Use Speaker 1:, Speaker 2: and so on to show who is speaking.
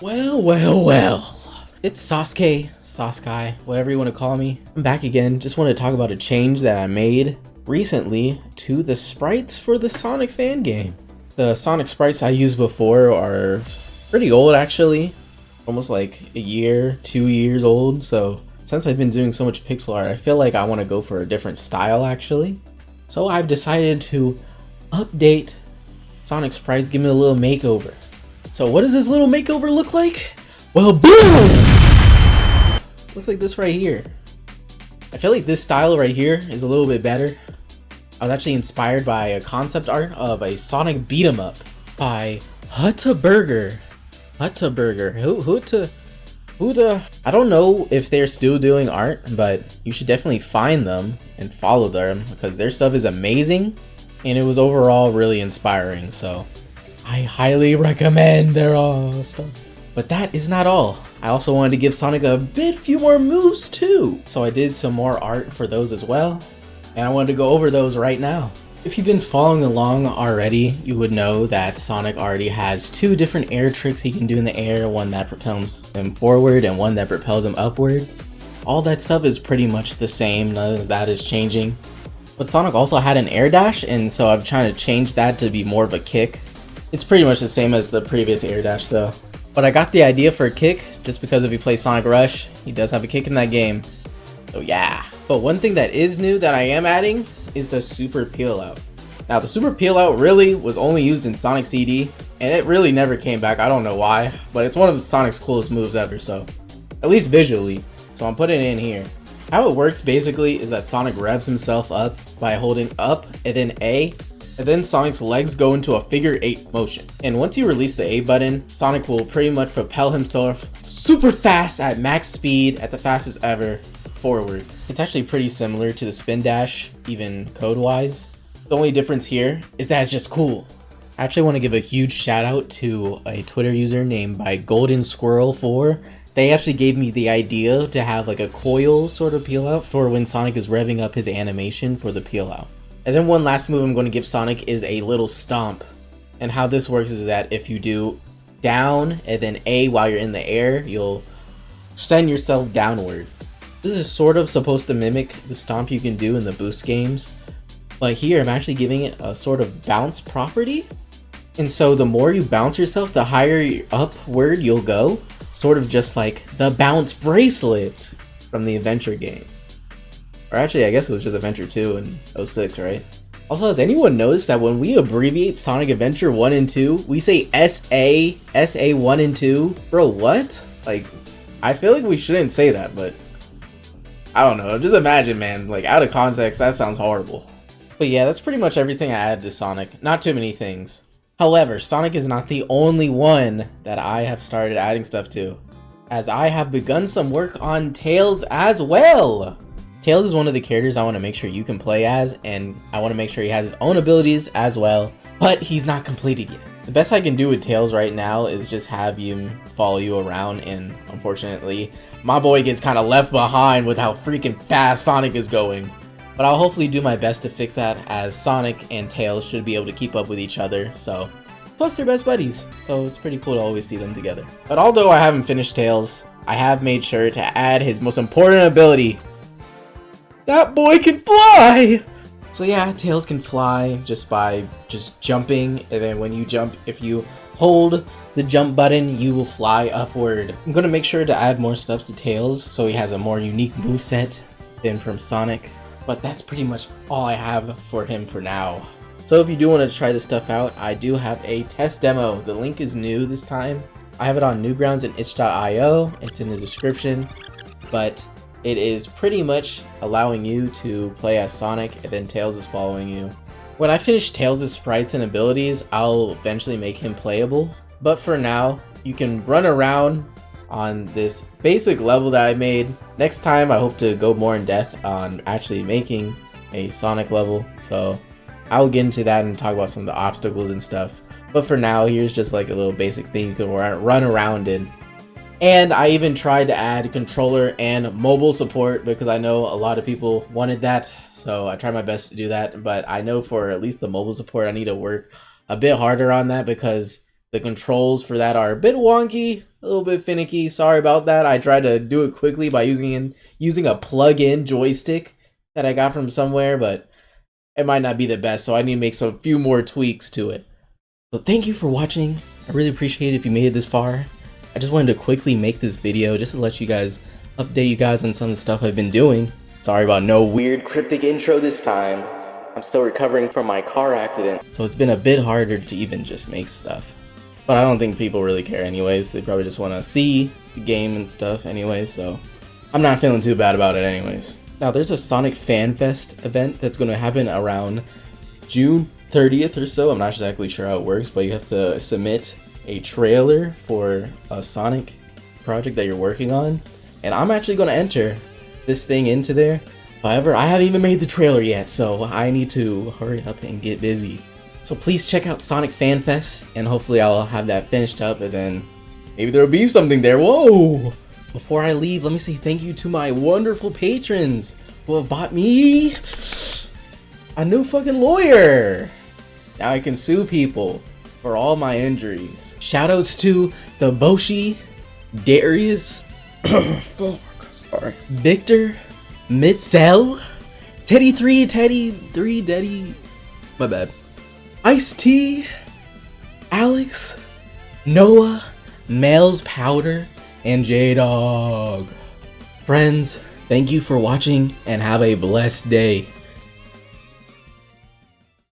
Speaker 1: Well. It's Sasuke, whatever you want to call me. I'm back again. Just want to talk about a change that I made recently to the sprites for the Sonic fan game. The Sonic sprites I used before are pretty old actually. Almost like a year, 2 years old. So since I've been doing so much pixel art, I feel like I want to go for a different style actually. So I've decided to update Sonic sprites, give me a little makeover. So what does this little makeover look like? Well, boom! Looks like this right here. I feel like this style right here is a little bit better. I was actually inspired by a concept art of a Sonic beat 'em up by Hutta. I don't know if they're still doing art, but you should definitely find them and follow them because their stuff is amazing and it was overall really inspiring. So I highly recommend their stuff. But that is not all. I also wanted to give Sonic a few more moves too. So I did some more art for those as well. And I wanted to go over those right now. If you've been following along already, you would know that Sonic already has 2 different air tricks he can do in the air. One that propels him forward and one that propels him upward. All that stuff is pretty much the same. None of that is changing. But Sonic also had an air dash, and so I'm trying to change that to be more of a kick. It's pretty much the same as the previous air dash though. But I got the idea for a kick just because if you play Sonic Rush, he does have a kick in that game. So yeah. But one thing that is new that I am adding is the Super Peel Out. Now the Super Peel Out really was only used in Sonic CD and it really never came back. I don't know why, but it's one of Sonic's coolest moves ever, so at least visually. So I'm putting it in here. How it works basically is that Sonic revs himself up by holding up and then A, and then Sonic's legs go into a figure 8 motion. And once you release the A button, Sonic will pretty much propel himself super fast at max speed at the fastest ever forward. It's actually pretty similar to the spin dash, even code wise. The only difference here is that it's just cool. I actually want to give a huge shout out to a Twitter user named by Golden Squirrel 4. They actually gave me the idea to have like a coil sort of peel out for when Sonic is revving up his animation for the peel out. And then one last move I'm going to give Sonic is a little stomp. And how this works is that if you do down and then A while you're in the air, you'll send yourself downward. This is sort of supposed to mimic the stomp you can do in the boost games. But here I'm actually giving it a sort of bounce property. And so the more you bounce yourself, the higher upward you'll go. Sort of just like the bounce bracelet from the Adventure game. Or actually, I guess it was just Adventure 2 in 06, right? Also, has anyone noticed that when we abbreviate Sonic Adventure 1 and 2, we say SA 1 and 2? Bro, what? Like, I feel like we shouldn't say that, but I don't know. Just imagine, man. Like, out of context, that sounds horrible. But yeah, that's pretty much everything I added to Sonic. Not too many things. However, Sonic is not the only one that I have started adding stuff to, as I have begun some work on Tails as well. Tails is one of the characters I want to make sure you can play as, and I want to make sure he has his own abilities as well, but he's not completed yet. The best I can do with Tails right now is just have him follow you around, and unfortunately, my boy gets kind of left behind with how freaking fast Sonic is going. But I'll hopefully do my best to fix that, as Sonic and Tails should be able to keep up with each other, so. Plus they're best buddies, so it's pretty cool to always see them together. But although I haven't finished Tails, I have made sure to add his most important ability. That boy can fly! So yeah, Tails can fly just by jumping, and then when you jump, if you hold the jump button, you will fly upward. I'm gonna make sure to add more stuff to Tails so he has a more unique moveset than from Sonic. But that's pretty much all I have for him for now. So if you do want to try this stuff out, I do have a test demo. The link is new this time. I have it on Newgrounds and itch.io. It's in the description. But it is pretty much allowing you to play as Sonic and then Tails is following you. When I finish Tails' sprites and abilities, I'll eventually make him playable. But for now, you can run around on this basic level that I made. Next time I hope to go more in depth on actually making a Sonic level, so I'll get into that and talk about some of the obstacles and stuff. But for now, here's just like a little basic thing you can run around in. And I even tried to add controller and mobile support because I know a lot of people wanted that, so I tried my best to do that. But I know for at least the mobile support I need to work a bit harder on that because the controls for that are a bit wonky. a little bit finicky. Sorry about that. I tried to do it quickly by using a plug-in joystick that I got from somewhere, but it might not be the best, so I need to make some few more tweaks to it. So thank you for watching. I really appreciate it if you made it this far. I just wanted to quickly make this video just to let you guys update you guys on some of the stuff I've been doing. Sorry about no weird cryptic intro this time. I'm still recovering from my car accident, so it's been a bit harder to even just make stuff. But I don't think people really care anyways. They probably just want to see the game and stuff anyways, so I'm not feeling too bad about it anyways. Now there's a Sonic Fan Fest event that's going to happen around June 30th or so. I'm not exactly sure how it works, but you have to submit a trailer for a Sonic project that you're working on, and I'm actually going to enter this thing into there. However, I haven't even made the trailer yet, so I need to hurry up and get busy. So please check out Sonic Fan Fest, and hopefully I'll have that finished up, and then maybe there'll be something there. Whoa! Before I leave, let me say thank you to my wonderful patrons who have bought me a new fucking lawyer. Now I can sue people for all my injuries. Shoutouts to the Boshi, Darius, fuck, sorry, Victor, Mitzel, Teddy3, Daddy, my bad, Ice-T, Alex, Noah, Males Powder, and J-Dog. Friends, thank you for watching and have a blessed day.